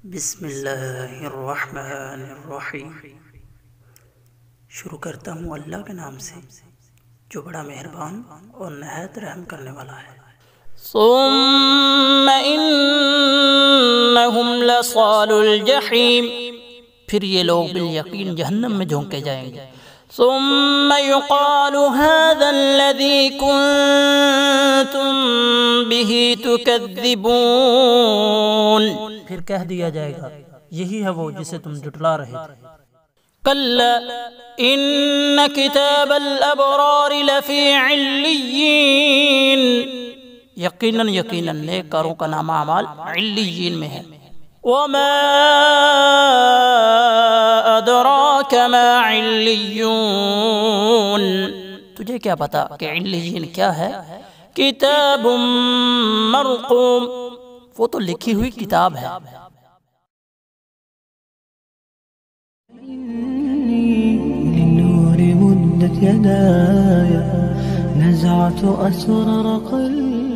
بسم اللہ الرحمن الرحیم۔ شروع کرتا ہوں اللہ کے نام سے جو بڑا مہربان اور نہایت رحم کرنے والا ہے۔ ثم انہم لصال الجحیم، پھر یہ لوگ بالیقین جہنم میں جھونکے جائیں گے۔ ثم يقال هذا الذي كنتم به تكذبون، پھر کہہ دیا جائے گا یہی ہے وہ جسے تم جھٹلا رہے تھے۔ كلا ان كتاب الابرار لفی علیین، یقیناً نیکاروں کا نامہ اعمال علیین میں ہے۔ وما ادراک ما علیون، تجھے کیا پتا کہ علیین کیا ہے؟ کتاب مرقوم، وہ تو لکھی ہوئی کتاب ہے۔ للنور مدت يداي، نزعت أسرار قلبي